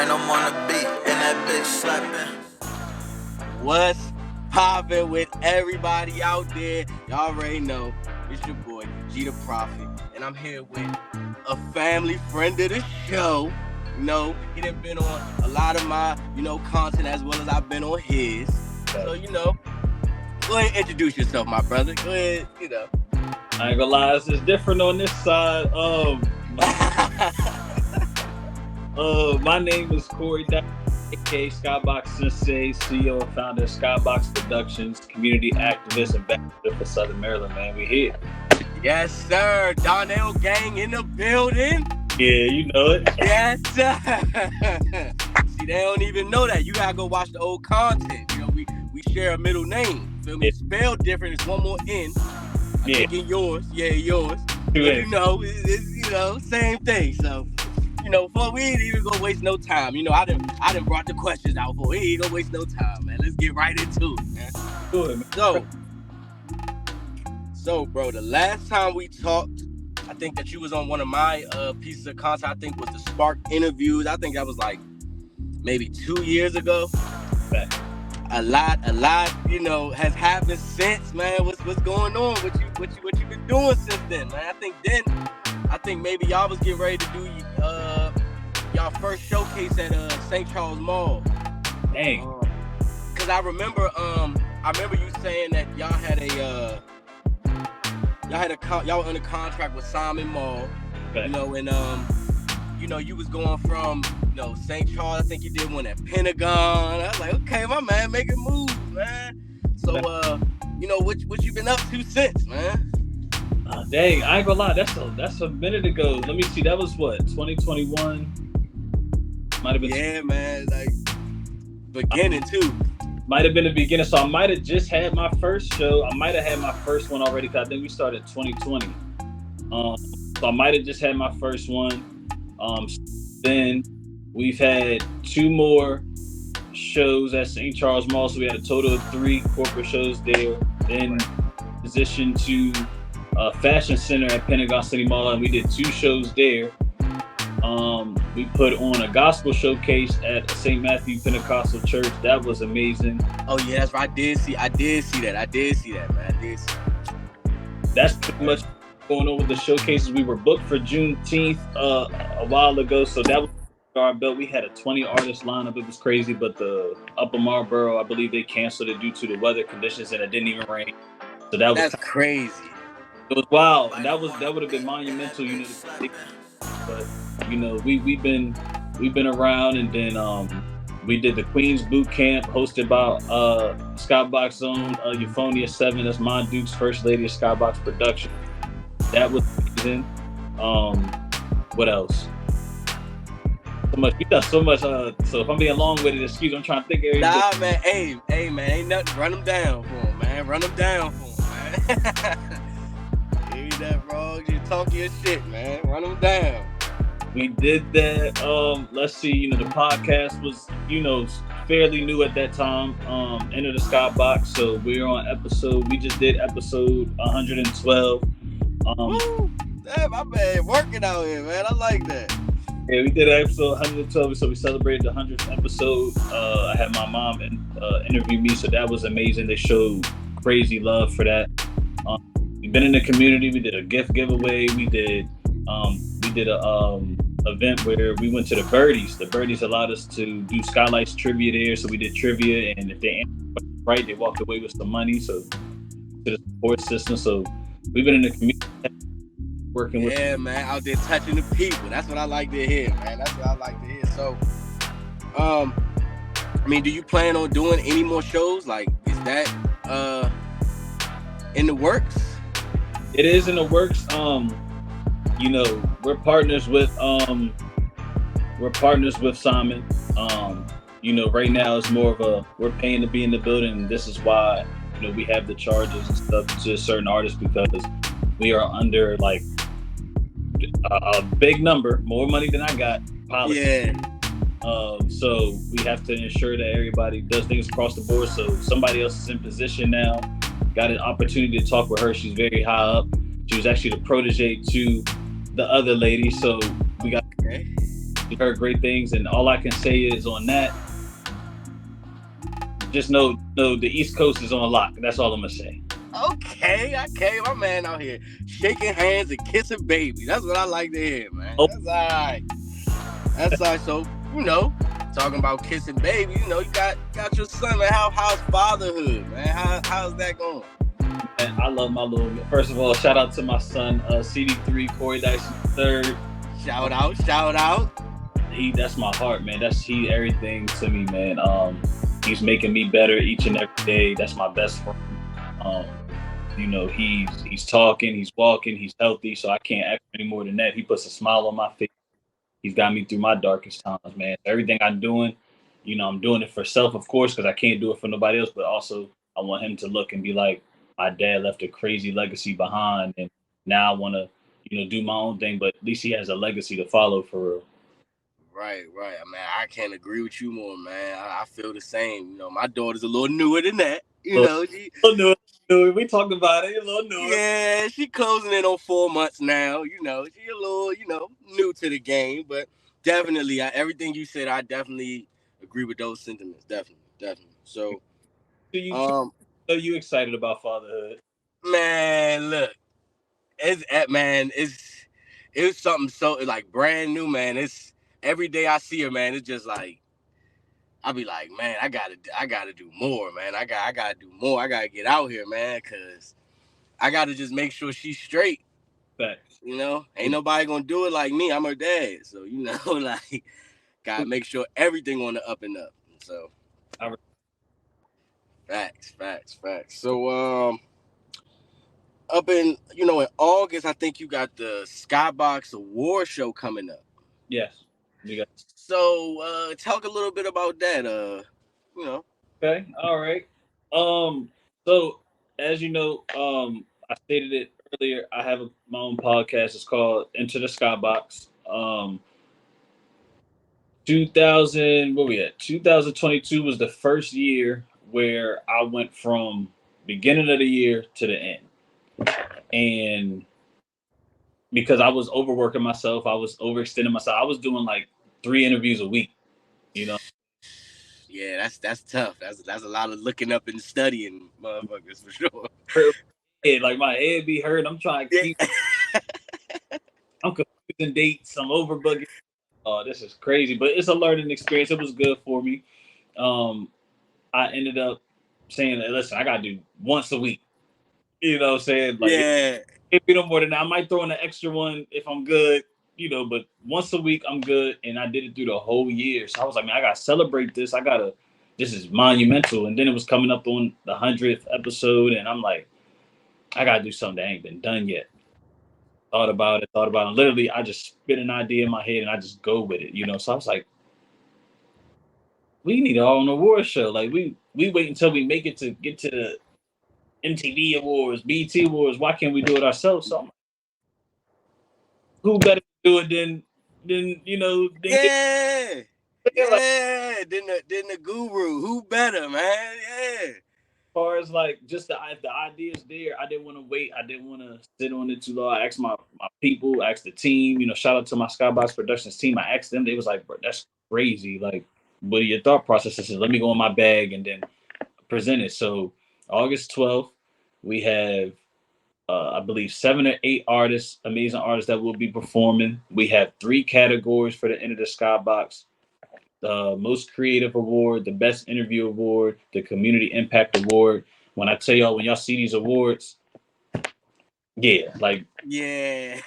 Tonight I'm on the beat, and that bitch slapping. What's poppin' with everybody out there? Y'all already know it's your boy G the Prophet, and I'm here with a family friend of the show. You know, he done been on a lot of my, content as well as I've been on his. So, go ahead and introduce yourself, my brother. Go ahead, I ain't gonna lie, it's different on this side. My name is Corey Dyson, aka SkyBox Sensei, CEO and founder of SkyBox Productions, community activist, and ambassador for Southern Maryland, man. We here. Yes, sir. Donnell gang in the building. Yeah, you know it. Yes, sir. See, they don't even know that. You gotta go watch the old content. We share a middle name. Feel me? It's spelled different. It's one more N. I think in yours. Yeah, yours. But, it's same thing. So, for we ain't even gonna waste no time. I done brought the questions out for. We ain't gonna waste no time, man. Let's get right into it, man. Good, man. So, bro, the last time we talked, I think that you was on one of my pieces of content. I think was the Spark interviews. I think that was like maybe 2 years ago. Back. A lot, has happened since, man. What's going on? What you been doing since then, man? I think maybe y'all was getting ready to do y'all first showcase at St. Charles Mall. Dang. Cause I remember you saying that y'all were under contract with Simon Mall, okay. And you was going from St. Charles. I think you did one at Pentagon. I was like, okay, my man, making moves, man. So what you been up to since, man? Dang, I ain't gonna lie, that's a minute ago. Let me see, that was what, 2021? Might have been. Yeah, man, like beginning too. Might have been the beginning, so I might have just had my first show. I might have had my first one already, because I think we started 2020. So I might have just had my first one. Then we've had 2 more shows at St. Charles Mall, so we had a total of 3 corporate shows there. Then transitioned to Fashion Center at Pentagon City Mall, and we did 2 shows there. We put on a gospel showcase at St. Matthew Pentecostal Church. That was amazing. Oh yeah, that's right. I did see that. Man. I did see that. That's pretty much going on with the showcases. We were booked for Juneteenth a while ago, so that was our belt. We had a 20 artist lineup. It was crazy, but the Upper Marlboro, I believe they canceled it due to the weather conditions, and it didn't even rain. So that's crazy. It was wild, and that would have been monumental, But we've been around, and then we did the Queens Boot Camp hosted by SkyBox Zone Euphonia 7. That's Mon Duke's first lady of SkyBox Production. That was amazing. What else? So much. We done so much. So if I'm being long-winded, excuse me. I'm trying to think of everything. Nah, man. Hey, man. Ain't nothing. Run them down for him, man. Man. Ain't that wrong? Just talk your shit, man. Run them down. We did that. Let's see. The podcast was, fairly new at that time. Enter the Skybox. So we're on episode. We just did episode 112. Woo! Damn, my man working out here, man. I like that. Yeah, we did episode 112, so we celebrated the 100th episode. I had my mom interview me, so that was amazing. They showed crazy love for that. We've been in the community. We did a gift giveaway. We did a event where we went to the Birdies. The Birdies allowed us to do Skylights trivia there, so we did trivia, and if they answered right, they walked away with some money. So to the support system. So we've been in the community working with. Yeah, man, out there touching the people. That's what I like to hear, man. So, do you plan on doing any more shows? Like, is that in the works? It is in the works. We're partners with Simon. Right now it's more of we're paying to be in the building, and this is why we have the charges and stuff to certain artists, because we are under like a big number, more money than I got. Policy. Yeah. So we have to ensure that everybody does things across the board. So somebody else is in position now. Got an opportunity to talk with her. She's very high up. She was actually the protege to the other lady. So we got We heard great things, and all I can say is on that, just know the East Coast is on lock. That's all I'm gonna say. Okay, my man out here shaking hands and kissing babies. That's what I like to hear, man. Oh. That's all right. That's all right. So, talking about kissing babies, you got your son, man. How's fatherhood, man? How's that going? Man, I love my little. First of all, shout out to my son, CD3 Corey Dyson III. Shout out. That's my heart, man. He everything to me, man. He's making me better each and every day. That's my best friend. He's talking, he's walking, he's healthy, so I can't ask any more than that. He puts a smile on my face. He's got me through my darkest times, man. Everything I'm doing, I'm doing it for self, of course, because I can't do it for nobody else, but also I want him to look and be like, my dad left a crazy legacy behind, and now I want to, do my own thing, but at least he has a legacy to follow for real. Right. I mean, I can't agree with you more, man. I feel the same. My daughter's a little newer than that. She a little newer. We talked about it. A little newer. Yeah, she closing in on 4 months now. She a little, new to the game, but definitely, everything you said, I definitely agree with those sentiments. Definitely. So, are you excited about fatherhood? Man, look, it's something so like brand new, man. It's every day I see her, man. It's just like I'll be like, man, I gotta do more, man. I gotta do more. I gotta get out here, man, because I gotta just make sure she's straight. Facts. Ain't nobody gonna do it like me. I'm her dad, so like, gotta make sure everything on the up and up. So, facts. So, up in in August, I think you got the SkyBox Award show coming up. Yes, we got. So, talk a little bit about that. Okay, all right. So as you know, I stated it earlier. I have my own podcast. It's called Into the Skybox. 2022 was the first year where I went from beginning of the year to the end, and because I was overworking myself, I was overextending myself. I was doing like 3 interviews a week. Yeah, that's tough. That's a lot of looking up and studying, motherfuckers, for sure. Like my head be hurt. I'm trying to keep. I'm confusing dates. I'm overbooking. Oh, this is crazy, but it's a learning experience. It was good for me. I ended up saying, listen, I gotta do once a week. You know what I'm saying? Like, yeah. If you no more than that, I might throw in an extra one if I'm good. But once a week I'm good, and I did it through the whole year. So I was like, man, I gotta celebrate this. This is monumental. And then it was coming up on the 100th episode, and I'm like, I gotta do something that ain't been done yet. Thought about it. Literally, I just spit an idea in my head and I just go with it. So I was like, we need our own award show. Like we wait until we make it to get to the MTV Awards, BET Awards. Why can't we do it ourselves? So I'm like, who better to do it than Yeah. Than the guru. Who better, man? Yeah. As far as like just the ideas there, I didn't want to wait. I didn't want to sit on it too long. I asked my people, asked the team. Shout out to my SkyBox Productions team. I asked them. They was like, bro, that's crazy. Like, what are your thought processes? Let me go in my bag and then present it. So August 12th, we have I believe 7 or 8 artists, amazing artists that will be performing. We have 3 categories for the End of the Skybox. The Most Creative Award, the Best Interview Award, the Community Impact Award. When I tell y'all, when y'all see these awards, yeah, like... Yeah.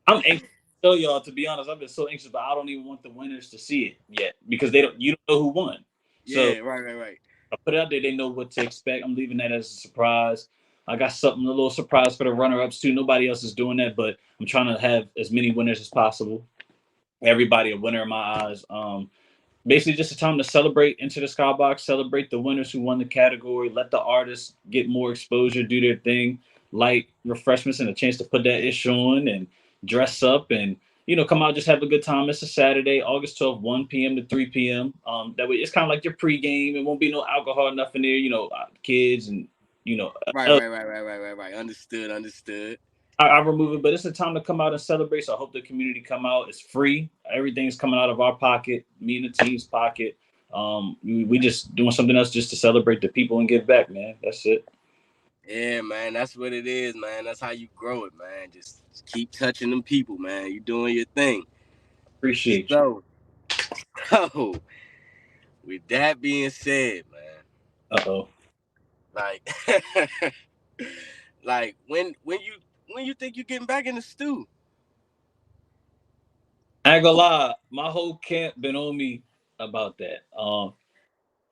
I'm anxious to tell y'all, to be honest, I've been so anxious, but I don't even want the winners to see it yet because you don't know who won. Yeah, so, right. I put it out there, they know what to expect. I'm leaving that as a surprise. I got a little surprise for the runner-ups too. Nobody else is doing that, but I'm trying to have as many winners as possible. Everybody a winner in my eyes. Basically just a time to celebrate Into the Skybox, celebrate the winners who won the category, let the artists get more exposure, do their thing, light refreshments and a chance to put that ish on and dress up and, come out, just have a good time. It's a Saturday, August 12th, 1 p.m. to 3 p.m. That way it's kind of like your pregame. It won't be no alcohol, nothing there, kids and, Right. Understood. I remove it, but it's a time to come out and celebrate. So I hope the community come out. It's free. Everything's coming out of our pocket, me and the team's pocket. We just doing something else just to celebrate the people and give back, man. That's it. Yeah, man, that's what it is, man. That's how you grow it, man. Just keep touching them people, man. You doing your thing. Appreciate you. So, with that being said, man. Uh-oh. Like, like when you think you're getting back in the stew? I ain't gonna lie, my whole camp been on me about that.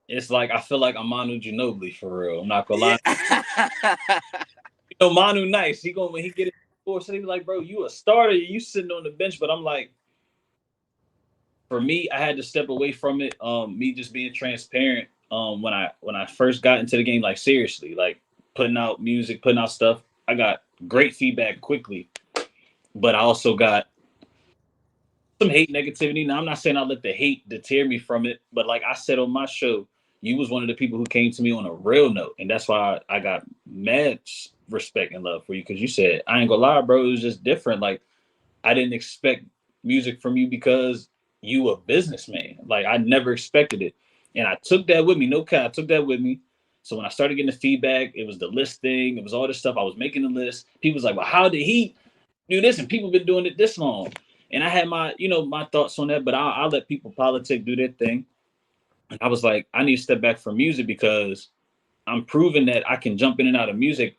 It's like I feel like I'm Manu Ginobili for real. I'm not gonna lie. Manu nice. When he get it before, so he be like, bro, you a starter, you sitting on the bench. But I'm like, for me, I had to step away from it. Me just being transparent. When I first got into the game, like seriously, like putting out music, putting out stuff, I got great feedback quickly, but I also got some hate, negativity. Now I'm not saying I let the hate deter me from it, but like I said on my show, you was one of the people who came to me on a real note, and that's why I got mad respect and love for you, because you said, I ain't gonna lie, bro, it was just different. Like I didn't expect music from you because you a businessman. Like I never expected it, and I took that with me. No cap, I took that with me. So when I started getting the feedback, it was the listing, it was all this stuff. I was making the list. People was like, well, how did he do this? And people been doing it this long. And I had my, my thoughts on that, but I'll let people politic do their thing. And I was like, I need to step back from music because I'm proving that I can jump in and out of music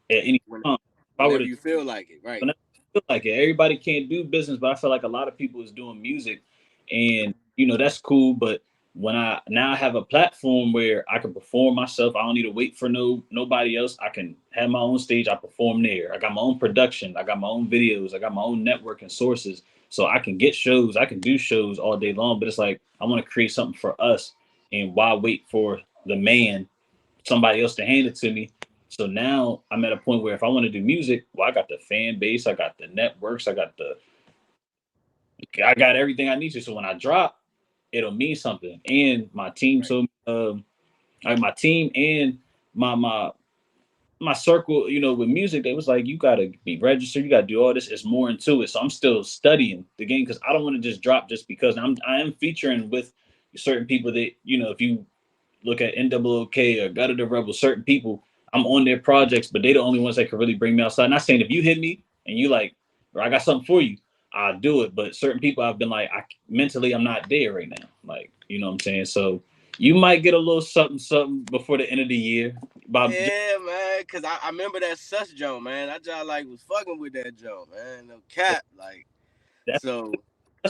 at any time. Whenever you feel like it, right? Whenever I feel like it. Everybody can't do business, but I feel like a lot of people is doing music, and that's cool. But when I now have a platform where I can perform myself, I don't need to wait for nobody else. I can have my own stage. I perform there. I got my own production. I got my own videos. I got my own network and sources, so I can get shows. I can do shows all day long. But it's like I want to create something for us, and why wait for somebody else to hand it to me? So now I'm at a point where if I want to do music, well, I got the fan base, I got the networks, I got everything I need to. So when I drop, it'll mean something. And my team, so my team and my circle, with music, they was like, you gotta be registered, you gotta do all this. It's more into it. So I'm still studying the game because I don't want to just drop just because I am featuring with certain people that, if you look at NOOK or Gutter the Rebel, certain people, I'm on their projects, but they the only ones that can really bring me outside. Not saying if you hit me and you like, or I got something for you, I'll do it. But certain people I've been like, mentally I'm not there right now. Like, you know what I'm saying? So you might get a little something before the end of the year. Yeah, man, because I remember that Sus Joe, man. That job was fucking with that Joe, man. No cap, that's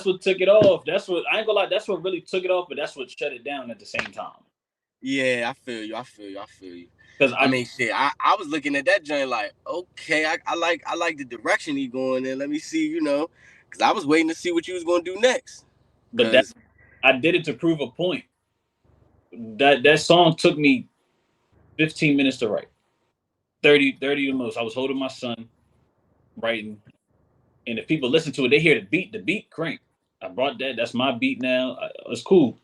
what took it off. That's what, I ain't gonna lie, that's what really took it off, but that's what shut it down at the same time. Yeah, I feel you. Because I mean, shit, I was looking at that joint like, okay, I like the direction he going in. Let me see, because I was waiting to see what you was gonna do next. But I did it to prove a point. That song took me 15 minutes to write. 30 the most. I was holding my son, writing, and if people listen to it, they hear the beat crank. I brought that. That's my beat now. It's cool,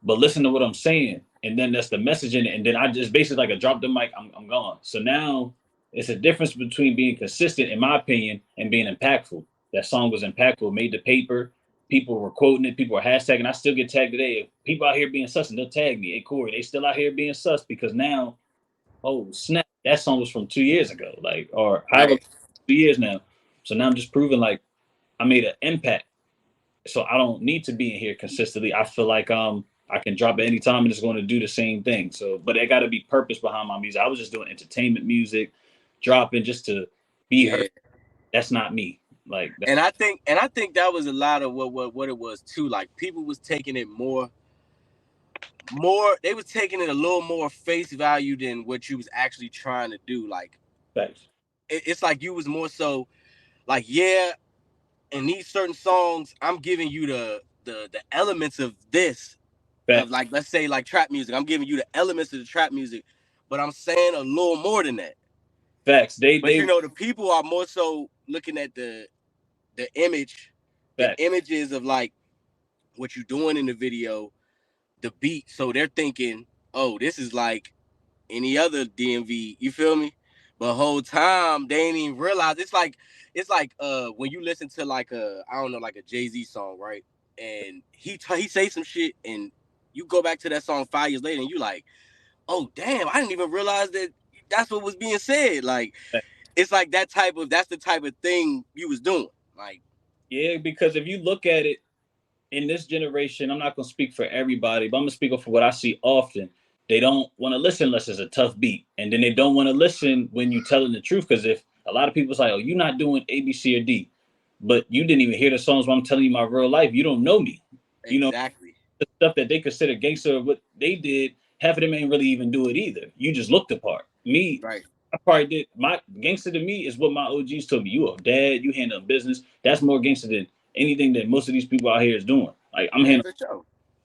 but listen to what I'm saying, and then that's the message in it. And then I just basically like I dropped the mic. I'm gone. So now it's a difference between being consistent, in my opinion, and being impactful. That song was impactful, made the paper. People were quoting it. People were hashtagging. I still get tagged today. People out here being sus, and they'll tag me. Hey, Corey, they still out here being sus because now, oh snap, that song was from 2 years ago, or however, 2 years now. So now I'm just proving like I made an impact. So I don't need to be in here consistently. I feel like I can drop at any time and it's going to do the same thing. So, but it got to be purpose behind my music. I was just doing entertainment music, dropping just to be heard. That's not me. And I think that was a lot of what it was too. Like people was taking it more. They was taking it a little more face value than what you was actually trying to do. Like, thanks. It's like you was more so, like, yeah. In these certain songs, I'm giving you the elements of this, of like, let's say like trap music. I'm giving you the elements of the trap music, but I'm saying a little more than that. Facts. The people are more so looking at the image, the images of like what you're doing in the video, the beat. So they're thinking, oh, this is like any other DMV. You feel me? But whole time they ain't even realize. It's like when you listen to like I don't know, like a Jay-Z song, right? And he say some shit, and you go back to that song 5 years later, and you like, oh damn, I didn't even realize that that's what was being said. Like, it's like that's the type of thing you was doing. Like, yeah, because if you look at it in this generation, I'm not gonna speak for everybody, but I'm gonna speak for what I see often. They don't want to listen unless it's a tough beat, and then they don't want to listen when you telling the truth. Because if a lot of people's like, "Oh, you're not doing A, B, C, or D," but you didn't even hear the songs where I'm telling you my real life. You don't know me. You know exactly. the stuff that they consider gangster, what they did. Half of them ain't really even do it either. You just looked the part. Me, Right. I probably did. My gangster to me is what my OGs told me. You a dad. You handle business. That's more gangster than anything that most of these people out here is doing. Like I'm Yeah, handling for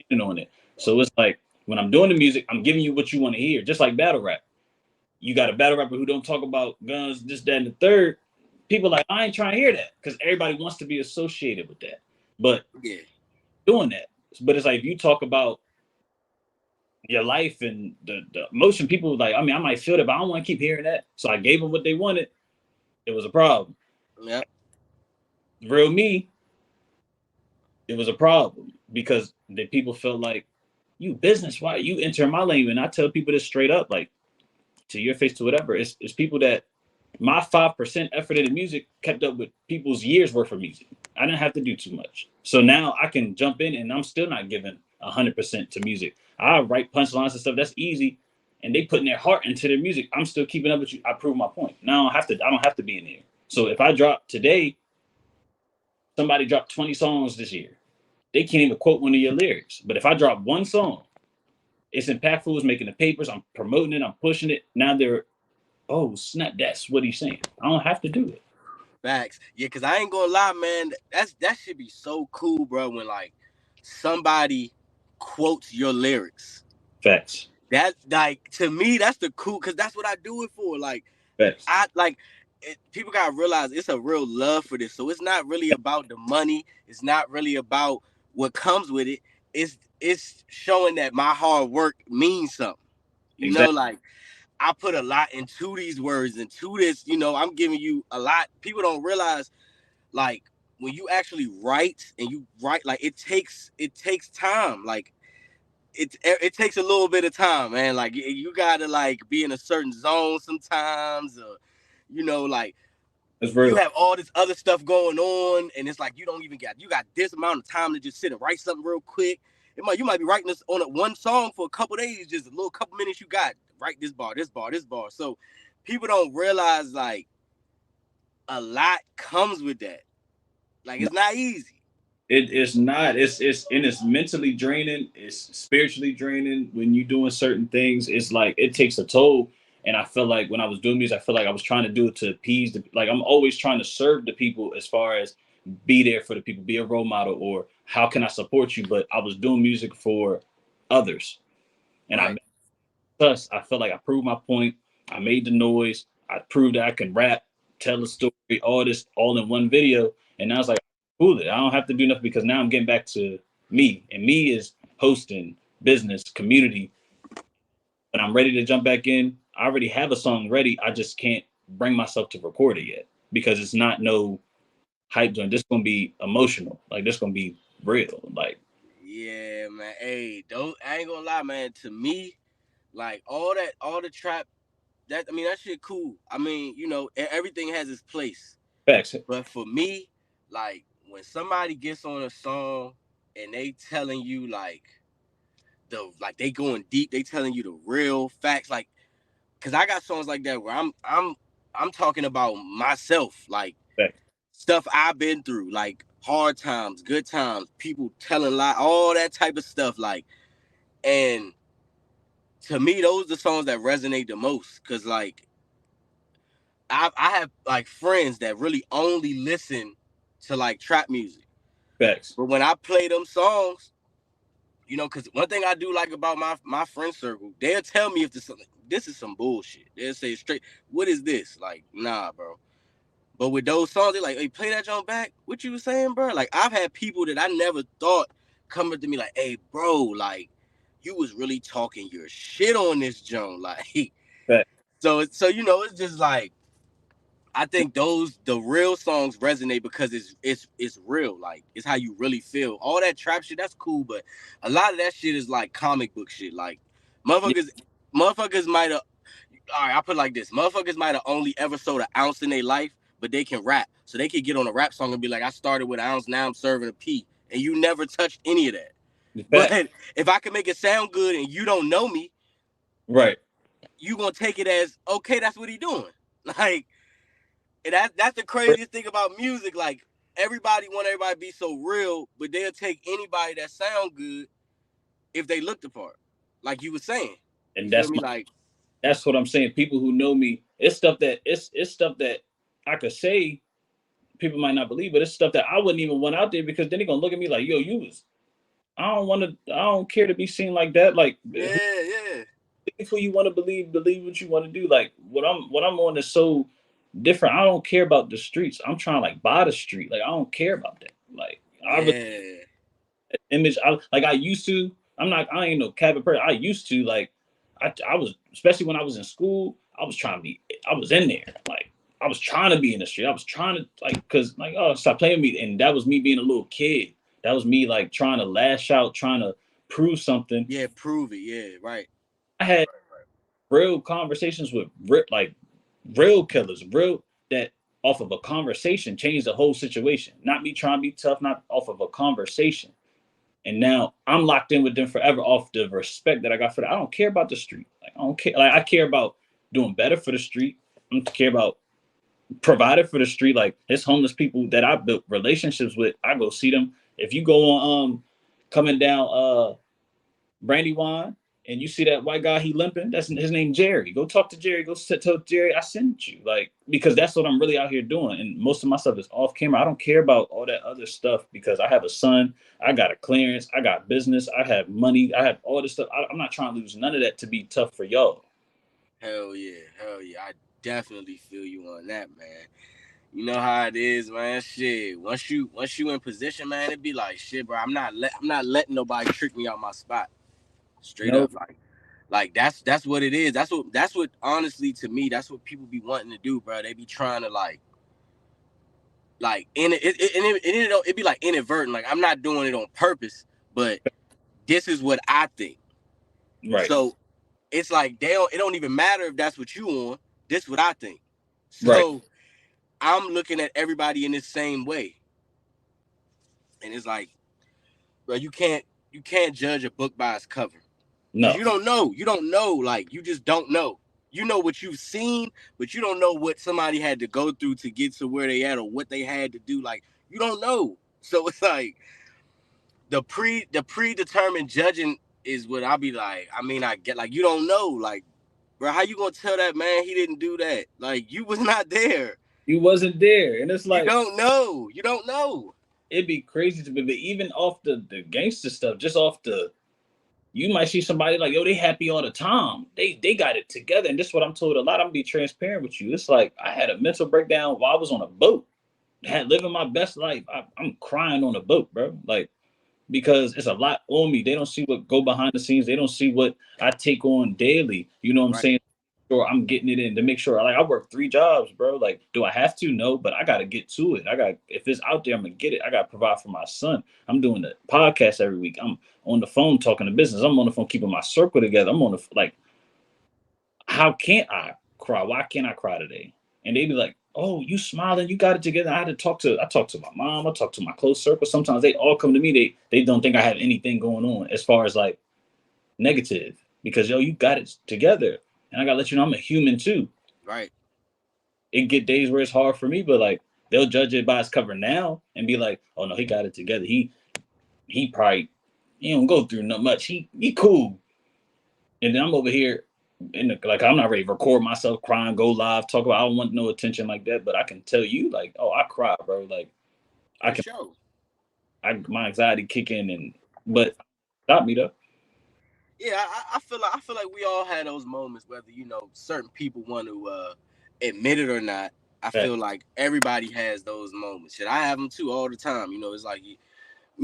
sure. on it. So it's like when I'm doing the music, I'm giving you what you want to hear. Just like battle rap. You got a battle rapper who don't talk about guns, this, that, and the third. People like, I ain't trying to hear that because everybody wants to be associated with that. But Yeah. doing that. But it's like if you talk about your life and the emotion, people like, I mean, I might feel that, but I don't want to keep hearing that. So I gave them what they wanted. It was a problem. Yep. Real me, it was a problem because the people felt like you business, why you enter my lane? And I tell people this straight up, like to your face, to whatever. It's people that my 5% effort in the music kept up with people's years worth of music. I didn't have to do too much. So now I can jump in and I'm still not giving 100% to music. I write punchlines and stuff. That's easy. And they putting their heart into their music. I'm still keeping up with you. I prove my point. Now I don't have to be in there. So if I drop today, somebody dropped 20 songs this year. They can't even quote one of your lyrics. But if I drop one song, it's impactful, it's making the papers, I'm promoting it, I'm pushing it. Now they're, oh snap, that's what he's saying. I don't have to do it. Facts. Yeah, cause I ain't gonna lie, man. That should be so cool, bro. When like somebody quotes your lyrics. Facts. That like to me, that's the cool. Cause that's what I do it for. Like Facts. people gotta realize it's a real love for this. So it's not really about the money. It's not really about what comes with it. It's showing that my hard work means something. You know, Exactly. like I put a lot into these words, into this. You know, I'm giving you a lot. People don't realize, like, when you actually write and you write, like it takes time. Like it takes a little bit of time, man. Like you gotta like be in a certain zone sometimes, or you know, like That's you real. have all this other stuff going on, and it's like you got this amount of time to just sit and write something real quick. You might be writing this on one song for a couple days, just a little couple minutes you got. Write this bar, this bar, this bar. So people don't realize like a lot comes with that. Like it's not easy. It's not. It's mentally draining. It's spiritually draining when you're doing certain things. It's like it takes a toll. And I feel like when I was doing music, I feel like I was trying to do it to appease the, like I'm always trying to serve the people as far as be there for the people, be a role model, or how can I support you? But I was doing music for others. And Right. thus I felt like I proved my point. I made the noise. I proved that I can rap, tell a story, all this all in one video. And now it's like, cool it. I don't have to do nothing because now I'm getting back to me. And me is hosting, business, community. But I'm ready to jump back in. I already have a song ready. I just can't bring myself to record it yet because it's not no hype joint. This is gonna be emotional. Like this gonna be real. Like Yeah, man. Hey, don't I ain't gonna lie, man. To me, like all the trap, that shit cool. I mean, you know, everything has its place. facts. But for me, like when somebody gets on a song and they telling you like they going deep, they telling you the real facts, like because I got songs like that where I'm talking about myself, like Facts. stuff I've been through, like hard times, good times, people telling lies, all that type of stuff, like, and to me, those are the songs that resonate the most, because like I have like friends that really only listen to like trap music, Facts. but when I play them songs, you know, because one thing I do like about my friend circle, they'll tell me if this is some bullshit. They'll say straight, "What is this?" Like, nah, bro. But with those songs, they're like, "Hey, play that joint back. What you was saying, bro?" Like, I've had people that I never thought come up to me like, "Hey, bro, like, you was really talking your shit on this joint." Like, Facts. So it's just like, I think the real songs resonate because it's real. Like, it's how you really feel. All that trap shit, that's cool, but a lot of that shit is like comic book shit. Like, motherfuckers might have. All right, I put it like this: motherfuckers might have only ever sold an ounce in their life, but they can rap, so they could get on a rap song and be like, "I started with an ounce, now I'm serving a P," and you never touched any of that. But if I can make it sound good and you don't know me, right, you gonna take it as okay. That's what he doing. Like. And that's the craziest thing about music. Like, everybody want everybody to be so real, but they'll take anybody that sound good if they look the part. Like you were saying. And that's what I'm saying. People who know me, it's stuff that I could say people might not believe, but it's stuff that I wouldn't even want out there, because then they're gonna look at me like, yo, I don't care to be seen like that. Like, yeah. If who you want to believe what you want to do. Like, what I'm on is so different. I don't care about the streets. I'm trying to like buy the street. Like, I don't care about that. Like, image. I used to. I ain't no cabin person. I used to, like, I was, especially when I was in school, I was in there. Like, I was trying to be in the street. I was trying to, like, cause like, oh, stop playing with me. And that was me being a little kid. That was me like trying to lash out, trying to prove something. Yeah, prove it. Yeah, right. I had real conversations with real killers, that off of a conversation changed the whole situation. Not me trying to be tough, not off of a conversation. And now I'm locked in with them forever off the respect that I got for that. I don't care about the street. Like, I don't care. Like, I care about doing better for the street. I care about providing for the street. Like, there's homeless people that I built relationships with. I go see them. If you go on coming down Brandywine, and you see that white guy, he limping, that's his name, Jerry. Go talk to Jerry. Go tell Jerry I sent you. Like, because that's what I'm really out here doing. And most of my stuff is off camera. I don't care about all that other stuff, because I have a son. I got a clearance. I got business. I have money. I have all this stuff. I'm not trying to lose none of that to be tough for y'all. Hell yeah. I definitely feel you on that, man. You know how it is, man. Shit. Once you in position, man, it'd be like, shit, bro. I'm not letting nobody trick me out my spot. Straight up, like that's what it is. That's what honestly, to me, that's what people be wanting to do, bro. They be trying to like it be like inadvertent. Like, I'm not doing it on purpose, but this is what I think. Right. So it's like it don't even matter if that's what you on. This is what I think. So right. I'm looking at everybody in the same way, and it's like, bro, you can't judge a book by its cover. No, you don't know. Like, you just don't know. You know what you've seen, but you don't know what somebody had to go through to get to where they at, or what they had to do. Like, you don't know. So it's like the predetermined judging is what I'll be like. I mean, I get, like, you don't know. Like, bro, how you gonna tell that man he didn't do that? Like, you was not there. You wasn't there, and it's like, you don't know. It'd be crazy to me, but even off the gangster stuff, just off the. You might see somebody like, yo, they happy all the time. They got it together. And this is what I'm told a lot. I'm gonna be transparent with you. It's like, I had a mental breakdown while I was on a boat. Living my best life. I'm crying on a boat, bro. Like, because it's a lot on me. They don't see what go behind the scenes. They don't see what I take on daily. You know what I'm saying? Sure, I'm getting it in to make sure. Like, I work 3 jobs, bro. Like, do I have to? No, but I got to get to it. If it's out there, I'm going to get it. I got to provide for my son. I'm doing the podcast every week. I'm on the phone talking to business. I'm on the phone keeping my circle together. I'm on the, like, how can't I cry? Why can't I cry today? And they be like, oh, you smiling, you got it together. I talk to my mom. I talk to my close circle. Sometimes they all come to me. They don't think I have anything going on as far as like negative, because, yo, you got it together. And I gotta let you know I'm a human too. Right. It get days where it's hard for me, but like, they'll judge it by its cover now and be like, oh no, he got it together. He probably, he don't go through not much. He cool. And then I'm over here like, I'm not ready to record myself crying, go live, talk about, I don't want no attention like that. But I can tell you, like, oh, I cry, bro. Like, my anxiety kick in, but stop me though. Yeah, I feel like we all had those moments, whether, you know, certain people want to admit it or not. I feel like everybody has those moments. Shit, I have them too all the time. You know, it's like, you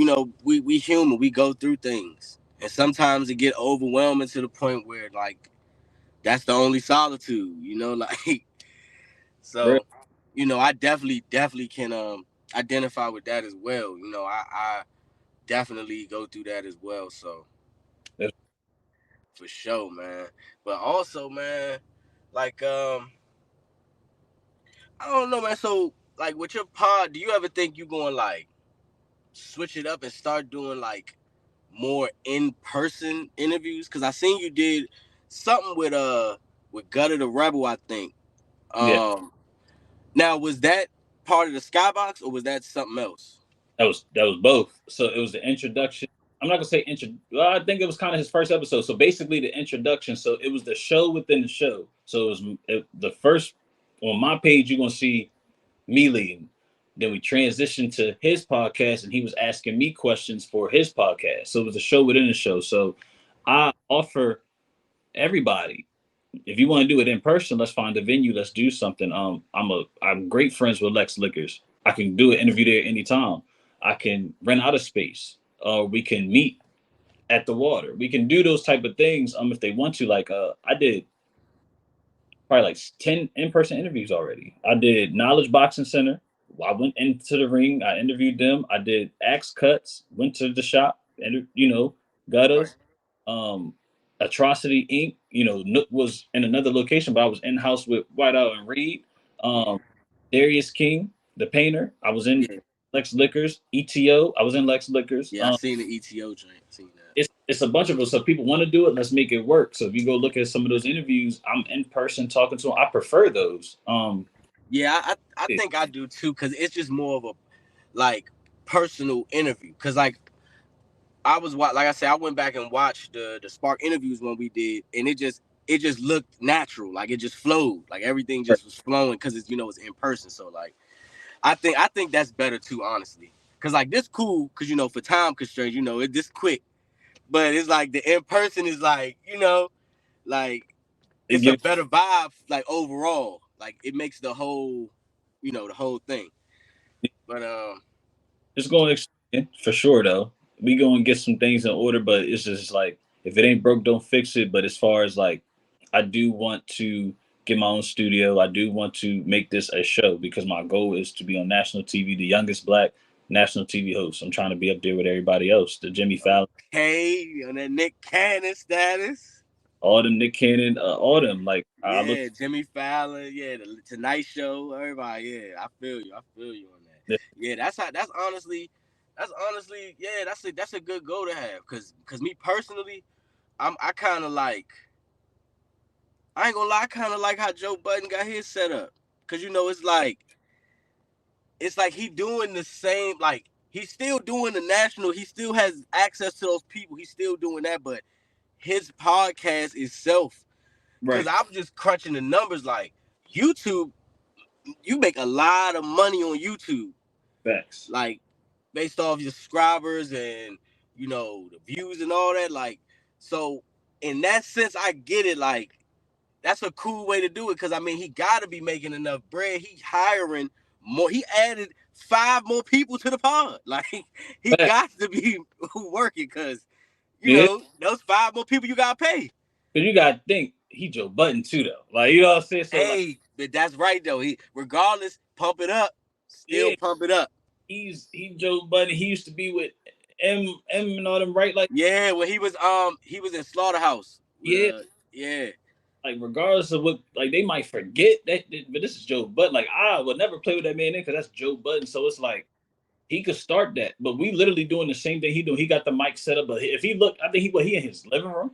know, we human, we go through things, and sometimes it get overwhelming to the point where, like, that's the only solitude, you know, like Real. so, you know, I definitely can identify with that as well. You know, I definitely go through that as well. So That's, for sure, man. But also, man, like I don't know, man. So like with your pod, do you ever think you going like switch it up and start doing like more in-person interviews? Because I seen you did something with Gutter the Rebel, I think. yeah, Now was that part of the Skybox or was that something else? that was both. So it was the introduction. I'm not gonna say intro. Well, I think it was kind of his first episode. So basically, the introduction. So it was the show within the show. So the first on my page. You're gonna see me leading. Then we transitioned to his podcast, and he was asking me questions for his podcast. So it was a show within the show. So I offer everybody, if you want to do it in person, let's find a venue. Let's do something. I'm great friends with Lex Liquors. I can do an interview there anytime. I can rent out a space, or we can meet at the water. We can do those type of things. If they want to. Like I did probably like 10 in-person interviews already. I did Knowledge Boxing Center. I went into the ring. I interviewed them. I did axe cuts. Went to the shop and got Right. us. Um, Atrocity Inc. Nook was in another location, but I was in house with Whiteout and Reed. Yeah. Um, Darius King, the painter. I was in Yeah. Lex Liquors. ETO. I was in Lex Liquors. Yeah, I seen the ETO joint. Seen that. It's a bunch of us. So if people want to do it, let's make it work. So if you go look at some of those interviews, I'm in person talking to them. I prefer those. Yeah, I think I do too, because it's just more of a like personal interview. Because like like I said, I went back and watched the Spark interviews when we did, and it just looked natural. Like it just flowed. Like everything just was flowing because it's in person. So like I think that's better too, honestly. Cause like this cool, cause for time constraints, it this quick. But it's like the in person is like, like it it's a gives better vibe, like overall. Like it makes the whole thing. But it's going to expand for sure though. We go and get some things in order, but it's just like if it ain't broke, don't fix it. But as far as like, I do want to get my own studio. I do want to make this a show because my goal is to be on national TV, the youngest black national TV host. I'm trying to be up there with everybody else, the Jimmy Fallon, hey, on that Nick Cannon status. all them Nick Cannon, all them. Like I look, Yeah, Jimmy Fallon, yeah, the Tonight Show, everybody, yeah, I feel you on that. Yeah, that's honestly, yeah, that's a good goal to have, cause me personally, I kind of like, I ain't gonna lie, I kind of like how Joe Budden got his set up, cause it's like he doing the same, like he's still doing the national, he still has access to those people, he's still doing that, but his podcast itself. Because right, I'm just crunching the numbers. Like YouTube, you make a lot of money on YouTube, facts. like based off your subscribers and the views and all that. Like, so in that sense, I get it. Like, that's a cool way to do it. Because I mean, he got to be making enough bread. He hiring more. He added 5 more people to the pod. Like, he Facts. got to be working because Yeah, those 5 more people you got to pay. but you gotta think he Joe Budden too though. Like you know what I'm saying? So like, Hey, but that's right though. He regardless, pump it up. Still yeah, pump it up. he Joe Budden. He used to be with M and all them, right? Like Yeah, when he was in Slaughterhouse. yeah, Yeah. like regardless of what, like they might forget that, but this is Joe Budden. Like I would never play with that man in because that's Joe Budden. So it's like he could start that, but we literally doing the same thing he doing. He got the mic set up, but if he look, I think he in his living room.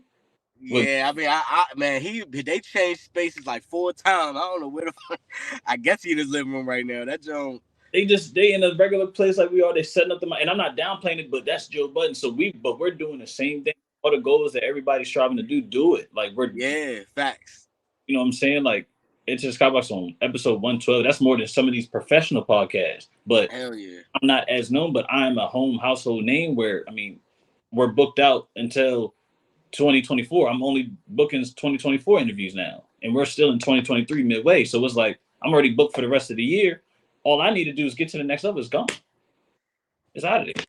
With, Yeah, I mean, man, they changed spaces like 4 times. I don't know where the fuck. I guess he in his living room right now. That Joan. they in a regular place like we are. They setting up the mic, and I'm not downplaying it, but that's Joe Budden. So we're doing the same thing. All the goals that everybody's striving to do it. Like we're Yeah, facts. you know what I'm saying? Like it's just Skybox on episode 112. That's more than some of these professional podcasts. But Hell yeah. I'm not as known, but I'm a home household name where I mean we're booked out until 2024. I'm only booking 2024 interviews now. And we're still in 2023 midway. So it's like I'm already booked for the rest of the year. All I need to do is get to the next level. It's gone. It's out of there.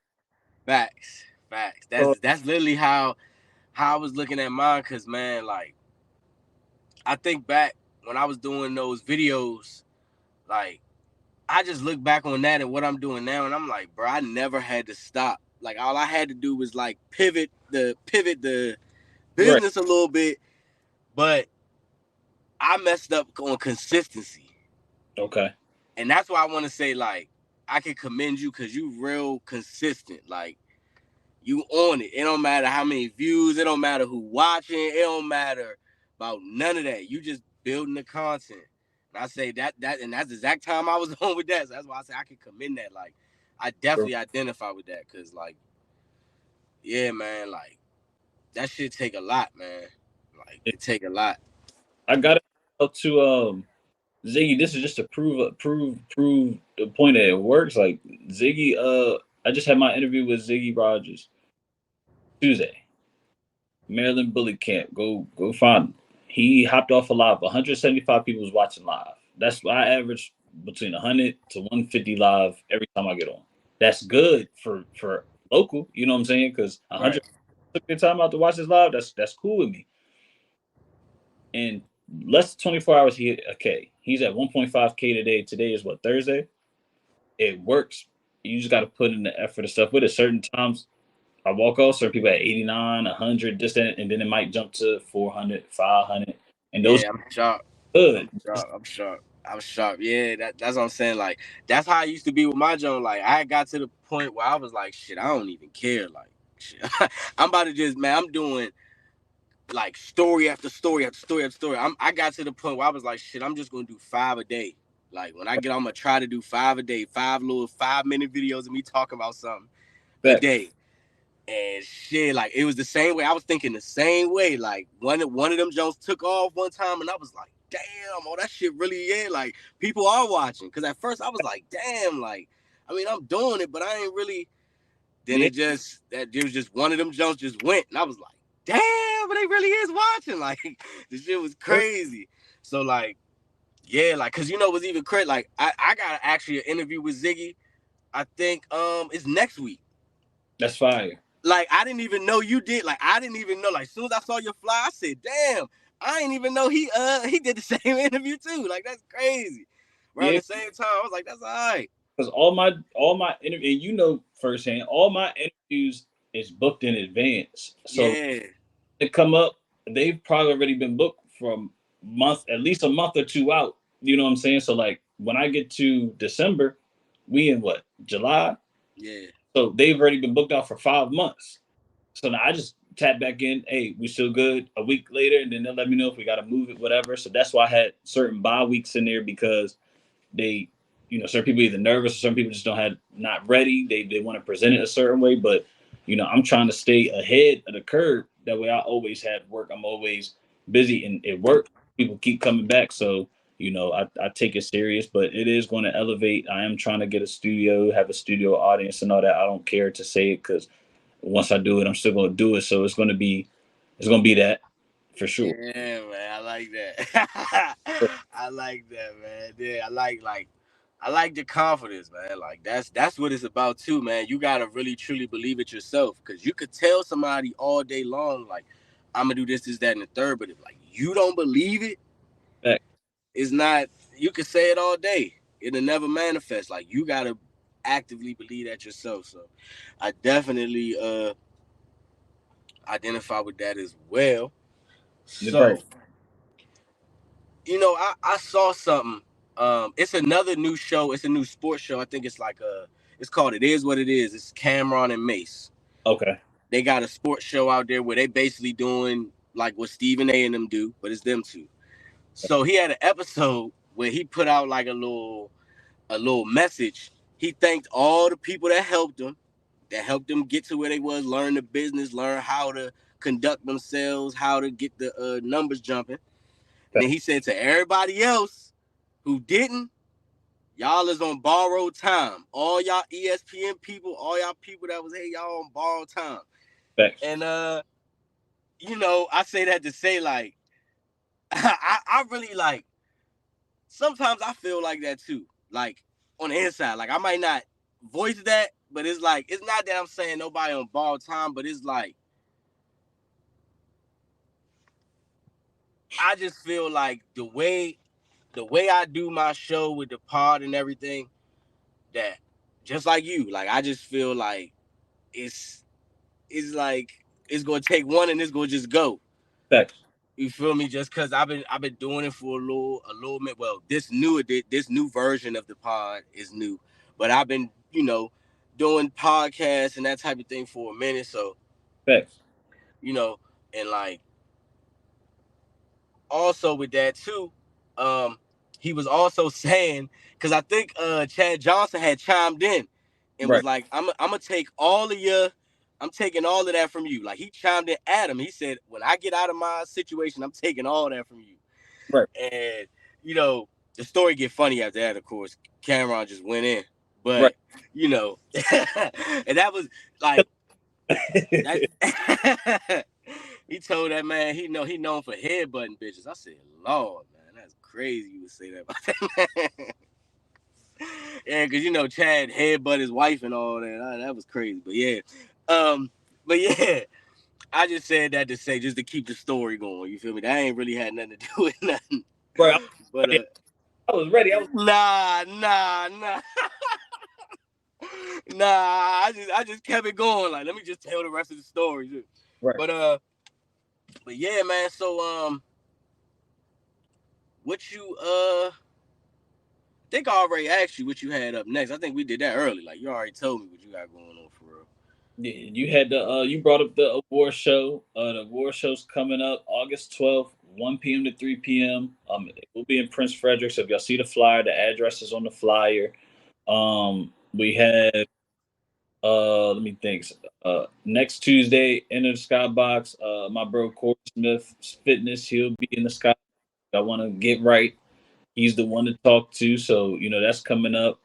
Facts. Facts. That's literally how I was looking at mine, cause man, like I think back when I was doing those videos, like I just look back on that and what I'm doing now, and I'm like, bro, I never had to stop. Like all I had to do was like pivot the business a little bit, but I messed up on consistency. Okay. And that's why I want to say, like, I can commend you because you real consistent. Like, you on it. It don't matter how many views. It don't matter who watching. It don't matter about none of that. You just building the content. And I say and that's the exact time I was on with that. So that's why I say I can commend that. Like, I definitely identify with that because, like, yeah, man, like, that shit take a lot, man. Like, it take a lot. I got to Ziggy. This is just to prove the point that it works. Like Ziggy, I just had my interview with Ziggy Rogers Tuesday. Maryland Bully Camp. Go find him. He hopped off a live. 175 people was watching live. That's why I average between 100 to 150 live every time I get on. That's good for local. You know what I'm saying? Because 100 took their time out to watch this live. That's cool with me. In less than 24 hours, he hit a K. He's at 1.5K today. Today is what, Thursday? It works. You just got to put in the effort and stuff with it. Certain times I walk off, certain people at 89, 100, this, that, and then it might jump to 400, 500. And those I'm shocked. good. I'm shocked. Yeah, that's what I'm saying. Like, that's how I used to be with my joint. Like, I got to the point where I was like, shit, I don't even care. Like, shit, I'm about to just, man, I'm doing like story after story after story after story. I got to the point where I was like, shit, I'm just gonna do 5 a day. Like, when I get on, I'm gonna try to do 5 a day, 5 little 5-minute videos of me talking about something a day. And shit, like, it was the same way. I was thinking the same way. Like, one of them Jones took off one time, and I was like, damn, oh, that shit really, yeah, like, people are watching. Because at first I was like, damn, like, I mean, I'm doing it, but I ain't really. Then it was just one of them Jones just went, and I was like, damn, but they really is watching. Like, this shit was crazy. So, like, yeah, like, because, it was even crazy. Like, I got actually an interview with Ziggy. I think it's next week. That's fire. Like, I didn't even know you did. Like, I didn't even know. Like, as soon as I saw your fly, I said, damn, I didn't even know he did the same interview too. Like, that's crazy. Around the same time, I was like, that's all right. Because all my interview, and firsthand, all my interviews is booked in advance. So to come up, they've probably already been booked from at least a month or two out. You know what I'm saying? So like when I get to December, we in what, July? Yeah. So they've already been booked out for 5 months. So now I just tap back in, hey, we still good a week later, and then they'll let me know if we got to move it, whatever. So that's why I had certain bye weeks in there because they, certain people either nervous or some people just not ready. They want to present it a certain way, but I'm trying to stay ahead of the curve. That way I always have work. I'm always busy and it works. People keep coming back. So, I take it serious, but it is going to elevate. I am trying to get a studio, have a studio audience and all that. I don't care to say it because once I do it, I'm still going to do it. So it's going to be that for sure. Yeah, man. I like that. I like that, man. Yeah, I like the confidence, man. Like, that's what it's about too, man. You gotta really truly believe it yourself, because you could tell somebody all day long, like, I'm gonna do this, that, and the third, but if like you don't believe it, it's not. You could say it all day, it'll never manifest. Like, you gotta actively believe that yourself. So, I definitely identify with that as well. So, I saw something. It's another new show. It's a new sports show. I think it's like it's called It Is What It Is. It's Cameron and Mace. Okay. They got a sports show out there where they basically doing like what Stephen A and them do, but it's them two. So he had an episode where he put out like a little message. He thanked all the people that helped him get to where they was, learn the business, learn how to conduct themselves, how to get the numbers jumping. And then he said to everybody else who didn't, y'all is on borrowed time. All y'all ESPN people, all y'all people that was, hey, y'all on borrowed time. Thanks. And I say that to say, like, I really, like, sometimes I feel like that too. Like, on the inside, like, I might not voice that, but it's like, it's not that I'm saying nobody on borrowed time, but it's like, I just feel like the way I do my show with the pod and everything, that just like you, like I just feel like it's like it's gonna take one and it's gonna just go. Facts. You feel me? Just cause I've been doing it for a little bit. Well, this new version of the pod is new, but I've been doing podcasts and that type of thing for a minute. So Facts. And like also with that too, he was also saying, because I think Chad Johnson had chimed in and was Right. like, I'm gonna take all of your, I'm taking all of that from you. Like he chimed in at him. He said, when I get out of my situation, I'm taking all that from you. Right. And the story get funny after that. Of course, Cameron just went in, Right. but and that was like that. He told that man he known for headbutting bitches. I said, Lord, man, that's crazy you would say that about that man. Yeah, because Chad headbutt his wife and all that. That was crazy. But yeah. I just said that to say, just to keep the story going. You feel me? That ain't really had nothing to do with nothing. Right. But I was ready. Nah. Nah, I just kept it going. Like, let me just tell the rest of the story. Right. But yeah, man. So what you I think I already asked you what you had up next. I think we did that early. Like you already told me what you got going on for real. Yeah, you had you brought up the award show. The award show's coming up August 12th, 1 p.m. to 3 p.m. It will be in Prince Frederick. So if y'all see the flyer, the address is on the flyer. We have let me think. Next Tuesday, Enter the Skybox. My bro Corey Smith Fitness, he'll be in the sky. I want to get right. He's the one to talk to, so that's coming up.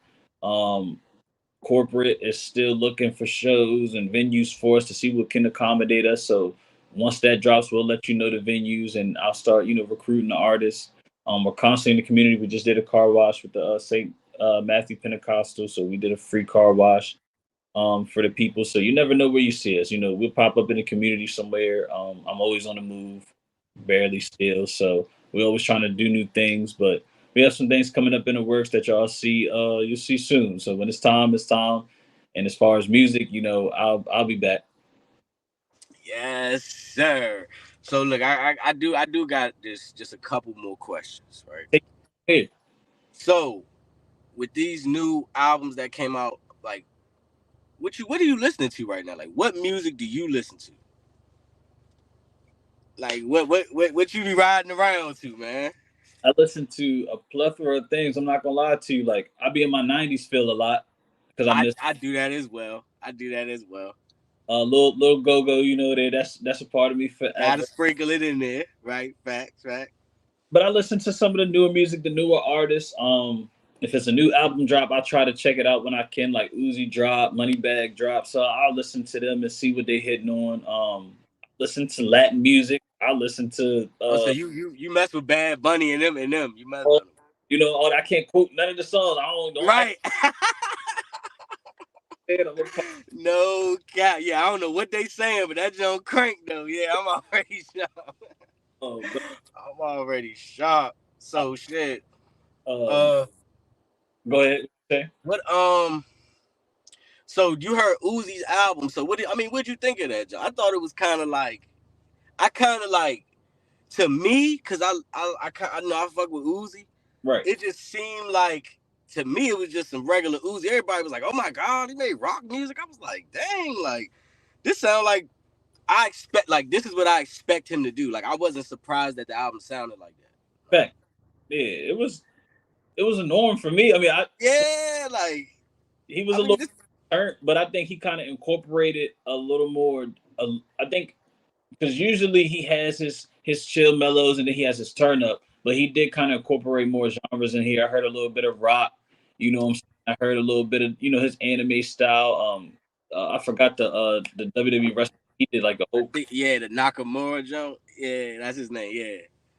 Corporate is still looking for shows and venues for us to see what can accommodate us. So once that drops, we'll let you know the venues, and I'll start recruiting the artists. We're constantly in the community. We just did a car wash with the St. Matthew Pentecostal, so we did a free car wash for the people. So you never know where you see us. We'll pop up in the community somewhere. I'm always on the move, barely still. So we're always trying to do new things, but we have some things coming up in the works that y'all see. You'll see soon. So when it's time, it's time. And as far as music, I'll be back. Yes, sir. So look, I do got this just a couple more questions, right? Hey. So with these new albums that came out, like what are you listening to right now? Like what music do you listen to? Like what you be riding around to, man? I listen to a plethora of things. I'm not gonna lie to you. Like I be in my '90s feel a lot because I do that as well. Little go-go, that's a part of me forever. Gotta sprinkle it in there, right? Facts. But I listen to some of the newer music, the newer artists. If it's a new album drop, I try to check it out when I can. Like Uzi drop, Moneybag drop, so I'll listen to them and see what they hitting on. Listen to Latin music. I listen to. So you mess with Bad Bunny and them. You mess with them. I can't quote none of the songs. I don't right. No cap. Yeah, I don't know what they saying, but that joint crank though. Yeah, I'm already shocked. I'm already shocked. So shit. Go ahead. Okay. What So you heard Uzi's album. So what'd you think of that, John? I thought it was kind of like, to me, cause I know I fuck with Uzi. Right. It just seemed like, to me, it was just some regular Uzi. Everybody was like, "Oh my God, he made rock music." I was like, "Dang, like this sound like this is what I expect him to do." Like I wasn't surprised that the album sounded like that. Fact. Yeah, it was a norm for me. I mean, he was a little turnt, but I think he kind of incorporated a little more. I think because usually he has his chill mellows and then he has his turn up, but he did kind of incorporate more genres in here. I heard a little bit of rock, I heard a little bit of his anime style. I forgot the WWE wrestler. He did like the whole the Nakamura joint. Yeah, that's his name. Yeah,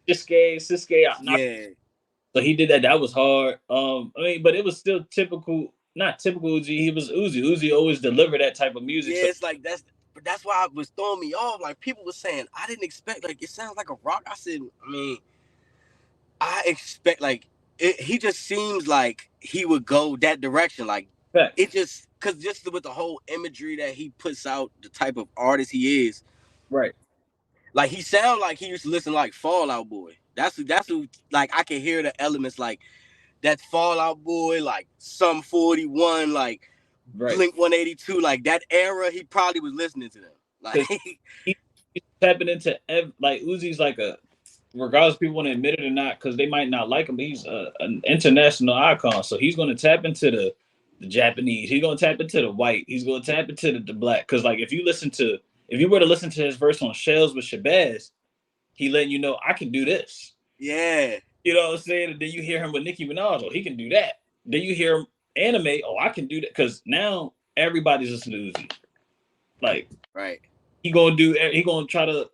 Sisuke. Yeah. So he did that. That was hard. But it was still typical. Not typical Uzi. He was Uzi. Uzi always delivered that type of music. Yeah, so it's like but that's why it was throwing me off. Like people were saying, I didn't expect. Like it sounds like a rock. I said, I mean, I expect like he just seems like he would go that direction. Like it just because just with the whole imagery that he puts out, the type of artist he is, right? Like he sound like he used to listen to like Fall Out Boy. That's who like I can hear the elements like that Fall Out Boy, like Sum 41, like Blink 182, like that era. He probably was listening to them. Like he's tapping into like Uzi's like a, regardless if people want to admit it or not, because they might not like him, but he's an international icon. So he's going to tap into the Japanese. He's going to tap into the white. He's going to tap into the black. Because like if you were to listen to his verse on Shells with Shabazz, he letting you know I can do this. Yeah. You know what I'm saying? And then you hear him with Nicki Minaj, oh, he can do that. Then you hear him Anime, oh, I can do that. Because now everybody's listening to Uzi. Like, right. He gonna try to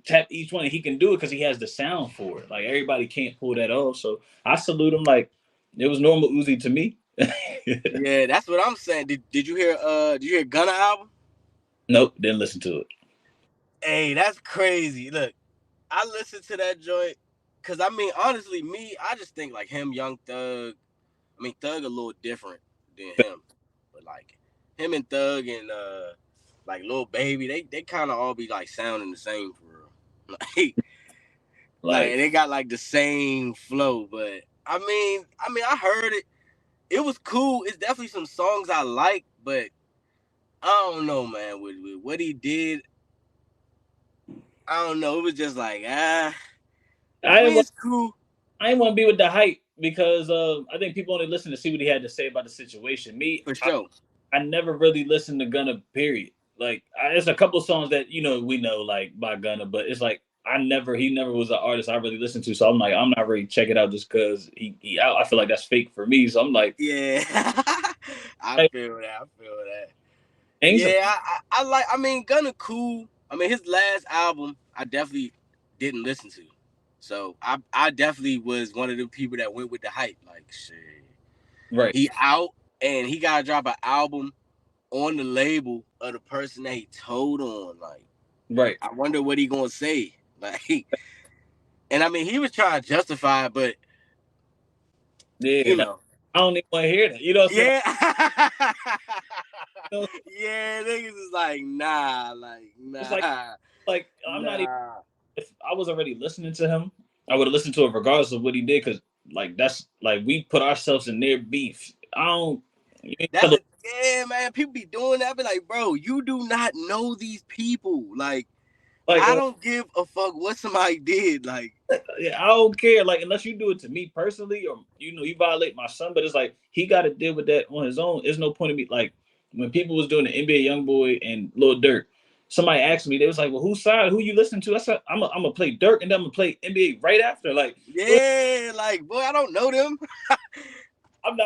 tap each one, and he can do it because he has the sound for it. Like everybody can't pull that off. So I salute him. Like it was normal Uzi to me. Yeah, that's what I'm saying. Did you hear Gunna album? Nope, didn't listen to it. Hey, that's crazy. Look, I listened to that joint because I mean, honestly, I just think like him, Young Thug. I mean, Thug a little different than him, but like him and Thug and like Lil Baby, they kind of all be like sounding the same for real. Like they got like the same flow, but I mean, I heard it. It was cool. It's definitely some songs I like, but I don't know, man. With what he did, I don't know. It was just like it's cool. I didn't want to be with the hype because I think people only listen to see what he had to say about the situation. Me, for sure. I never really listened to Gunna. Period. Like, there's a couple songs that we know like by Gunna, but it's like he never was an artist I really listened to. So I'm like, I'm not really checking it out just because he out. I feel like that's fake for me. So I'm like, yeah, I feel that. Yeah, I mean, Gunna cool. I mean, his last album I definitely didn't listen to. So I definitely was one of the people that went with the hype. Like, shit. Right. He out and he gotta drop an album on the label of the person that he told on. Like, right. I wonder what he gonna say. Like, and I mean, he was trying to justify it, but I don't even want to hear that. You know what I'm saying? Yeah, niggas is like, nah. It's like I'm not even. If I was already listening to him, I would have listened to it regardless of what he did, because like that's like we put ourselves in their beef. Yeah, man. People be doing that. Be like, bro, you do not know these people. Like I don't give a fuck what somebody did. Like, yeah, I don't care. Like, unless you do it to me personally, or you violate my son. But it's like he got to deal with that on his own. There's no point in me. Like when people was doing the NBA YoungBoy and Lil Durk, somebody asked me, they was like, "Well, whose side? Who you listen to?" I said, "I'm gonna play Durk, and then I'm gonna play NBA right after." Like, yeah, like boy, I don't know them. I'm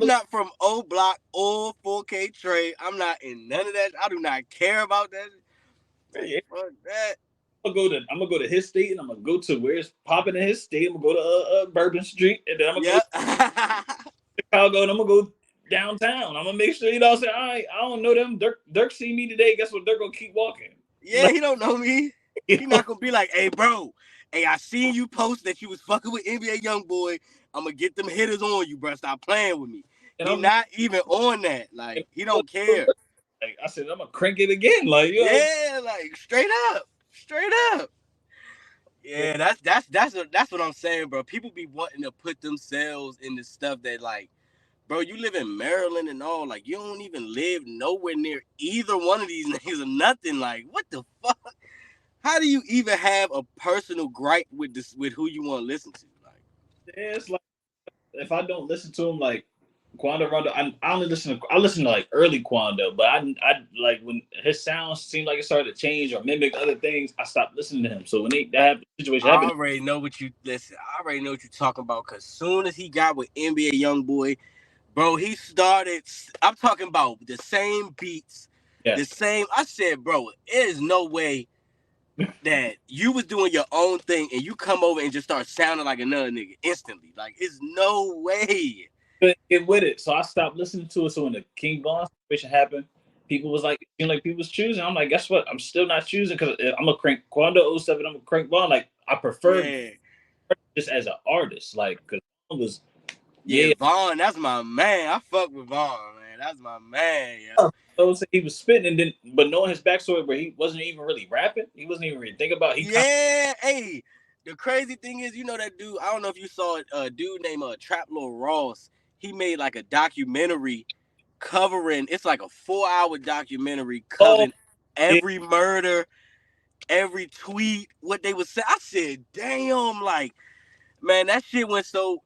not from O Block or 4K Trey. I'm not in none of that. I do not care about that. Yeah. Fuck that. I'm gonna go to his state, and I'm gonna go to where it's popping in his state. I'm gonna go to Bourbon Street, and then I'm gonna go to Chicago, and I'm gonna go downtown. I'm gonna make sure, what I'm saying, I don't know them. Dirk see me today. Guess what? Dirk gonna keep walking. Yeah, he don't know me. He not gonna be like, hey, bro. Hey, I seen you post that you was fucking with NBA YoungBoy. I'm gonna get them hitters on you, bro. Stop playing with me. And he not even on that. Like, he don't care. Like I said, I'm gonna crank it again. Like, like straight up. Yeah, that's what I'm saying, bro. People be wanting to put themselves in the stuff that, like, bro, you live in Maryland and all. Like, you don't even live nowhere near either one of these niggas or nothing. Like, what the fuck? How do you even have a personal gripe with who you want to listen to? Like, yeah, it's like if I don't listen to him, like Quando Rondo, I listen to like early Quando, but I like when his sounds seemed like it started to change or mimic other things, I stopped listening to him. So when that situation happened, I already know what you're talking about, because soon as he got with NBA YoungBoy, bro, he started. I'm talking about the same beats, the same. I said, bro, there's no way that you was doing your own thing and you come over and just start sounding like another nigga instantly. Like, it's no way. Get with it. So I stopped listening to it. So when the King Von situation happened, people was like, it seemed like people was choosing. I'm like, guess what? I'm still not choosing because I'm a crank Quando 07. I'm a crank Vaughn. Like I prefer just as an artist, like because was Vaughn. That's my man. I fuck with Vaughn, man. That's my man. Yeah. He was spitting, and then but knowing his backstory where he wasn't even really rapping, he wasn't even really thinking about. Hey. The crazy thing is, you know that dude. I don't know if you saw it. A dude named Trap Lil Ross. He made like a documentary covering. It's like a 4-hour documentary covering every murder, every tweet, what they would say. I said, damn, like, man, that shit went so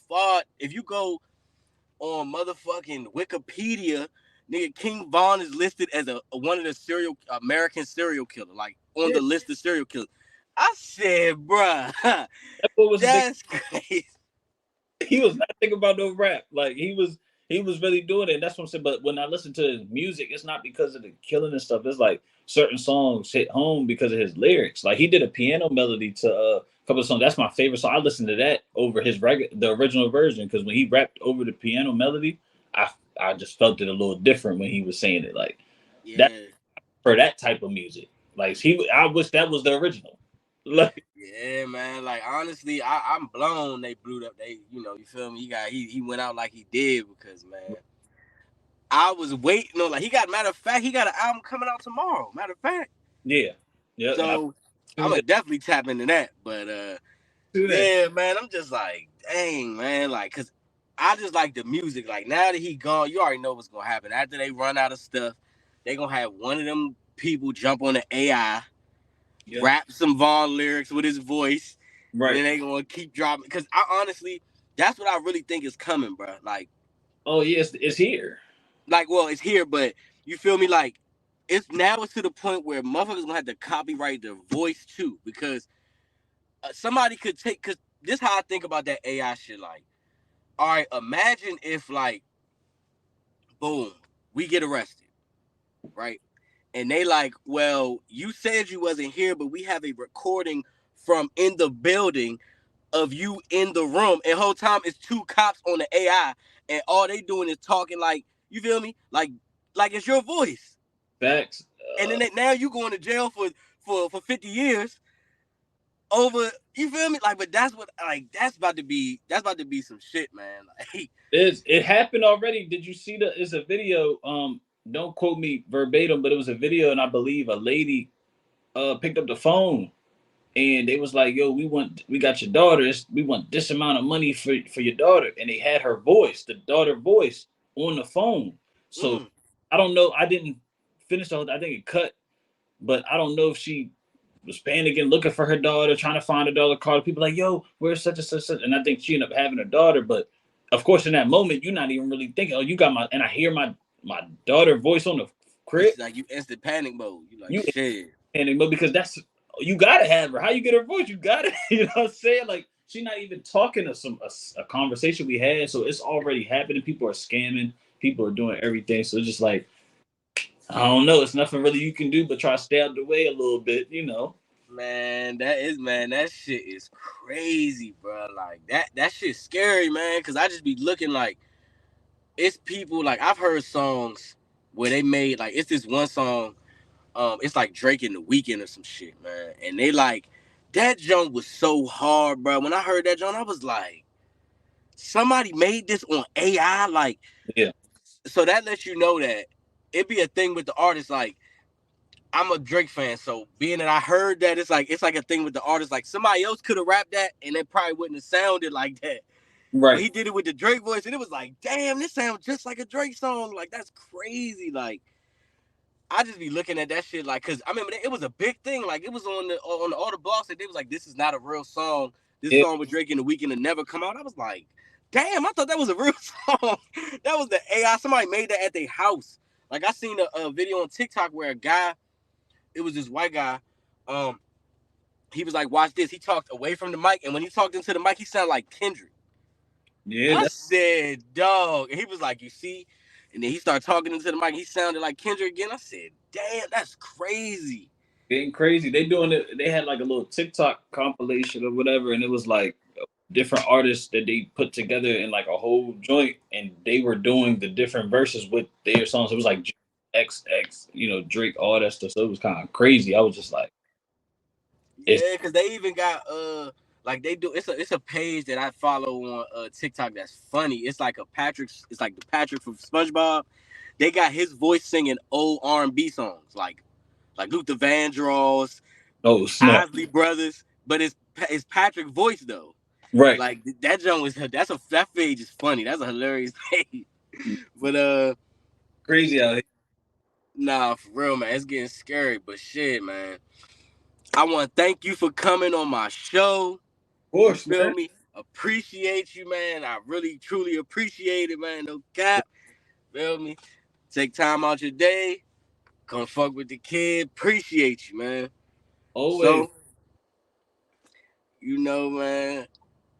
far. If you go on motherfucking Wikipedia, nigga, King Von is listed as one of the American serial killer, like on the list of serial killers. I said, bruh, that's crazy. He was not thinking about no rap. Like he was really doing it. And that's what I'm saying. But when I listen to his music, it's not because of the killing and stuff. It's like certain songs hit home because of his lyrics. Like he did a piano melody to a couple of songs. That's my favorite song. I listened to that over the original version because when he rapped over the piano melody, I just felt it a little different when he was saying it. Like that for that type of music. Like I wish that was the original. Like yeah, man. Like honestly, I'm blown. They blew up. You feel me? He went out like he did because man, I was waiting on he got an album coming out tomorrow. Matter of fact. Yeah. So I'm gonna definitely tap into that. But yeah, man. I'm just like, dang, man. Like, cause I just like the music. Like now that he gone, you already know what's gonna happen. After they run out of stuff, they gonna have one of them people jump on the AI. Rap some Vaughn lyrics with his voice, right? And then they gonna keep dropping. Because I honestly, that's what I really think is coming, bro. Like, oh yes, it's here. Like, well, it's here, but you feel me? Like, it's to the point where motherfuckers gonna have to copyright their voice too, because somebody could take. Because this how I think about that AI shit. Like, all right, imagine if like, boom, we get arrested, right? And they like, well, you said you wasn't here, but we have a recording from in the building of you in the room. And whole time it's 2 cops on the AI, and all they doing is talking like, you feel me? Like it's your voice. Facts. And then now you going to jail for 50 years over, you feel me? Like, but that's about to be some shit, man. Like, it happened already. Did you see it's a video? Don't quote me verbatim, but it was a video, and I believe a lady picked up the phone, and they was like, "Yo, we got your daughter. We want this amount of money for your daughter," and they had her voice, the daughter voice, on the phone. So I don't know. I didn't finish the whole. I think it cut, but I don't know if she was panicking, looking for her daughter, trying to find her daughter. Call people like, "Yo, where's such and such?" And I think she ended up having a daughter, but of course, in that moment, you're not even really thinking, "Oh, you got my," and I hear my daughter voice on the crib. It's like you instant panic mode. You like shit. Panic mode because you gotta have her. How you get her voice? You gotta, you know what I'm saying? Like she's not even talking to a conversation we had, so it's already happening. People are scamming. People are doing everything. So it's just like, I don't know. It's nothing really you can do but try to stay out the way a little bit, you know. Man, that shit is crazy, bro. Like that shit's scary, man. Cause I just be looking like it's people like I've heard songs where they made like it's this one song, it's like Drake in The Weeknd or some shit, man. And they like that joint was so hard, bro. When I heard that joint, I was like, somebody made this on AI, like yeah. So that lets you know that it be a thing with the artist. Like I'm a Drake fan, so being that I heard that, it's like a thing with the artist. Like somebody else could have rapped that, and it probably wouldn't have sounded like that. Right. But he did it with the Drake voice, and it was like, damn, this sounds just like a Drake song. Like that's crazy. Like I just be looking at that shit, like, cause I remember it was a big thing. Like it was on all the blogs that they was like, this is not a real song. This song with Drake in The Weeknd to never come out. I was like, damn, I thought that was a real song. That was the AI. Somebody made that at their house. Like I seen a video on TikTok where a guy. It was this white guy. He was like, watch this. He talked away from the mic, and when he talked into the mic, he sounded like Kendrick. Yeah. I said, dog. And he was like, you see? And then he started talking into the mic. He sounded like Kendrick again. I said, damn, that's crazy. Getting crazy. They doing it. They had like a little TikTok compilation or whatever, and it was like different artists that they put together in like a whole joint, and they were doing the different verses with their songs. It was like XX, Drake, all that stuff. So it was kind of crazy. I was just like, yeah, because they even got like they do. It's a page that I follow on TikTok that's funny. It's like it's like the Patrick from SpongeBob. They got his voice singing old R&B songs like Luther Vandross, snap. Isley Brothers, but it's Patrick voice though. Right. Like that joint was that page is funny. That's a hilarious page. But crazy out here. Nah, for real, man. It's getting scary, but shit, man. I want to thank you for coming on my show. Of course, you feel man. me? Appreciate you, man. I really, truly appreciate it, man. No cap. Feel me? Take time out your day. Come fuck with the kid. Appreciate you, man. Always. So, man,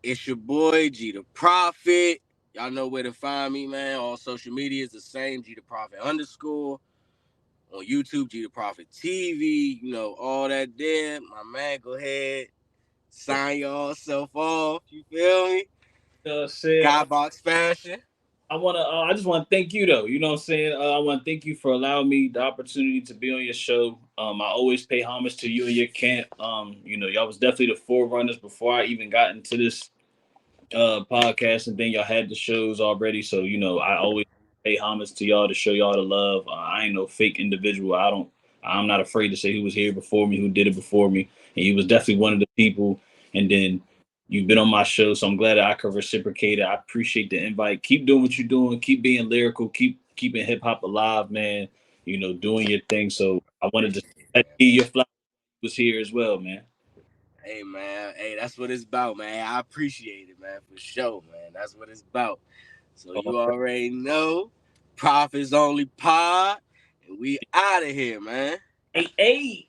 it's your boy, G the Prophet. Y'all know where to find me, man. All social media is the same, G the Prophet _ on YouTube, G the Prophet TV, all that there. My man, go ahead, sign yourself off. You feel me? SkyBox Fashion. I just want to thank you though. You know what I'm saying? I want to thank you for allowing me the opportunity to be on your show. I always pay homage to you and your camp. Y'all was definitely the forerunners before I even got into this podcast, and then y'all had the shows already. So I always pay homage to y'all to show y'all the love. I ain't no fake individual. I'm not afraid to say who was here before me, who did it before me, and he was definitely one of the people. And then you've been on my show, so I'm glad that I could reciprocate it. I appreciate the invite. Keep doing what you're doing. Keep being lyrical. Keeping hip hop alive, man. Doing your thing. So I wanted to let your flag was here as well, man. Hey, man. Hey, that's what it's about, man. I appreciate it, man, for sure, man. That's what it's about. So you already know, Profits Only Pod, and we out of here, man. Hey.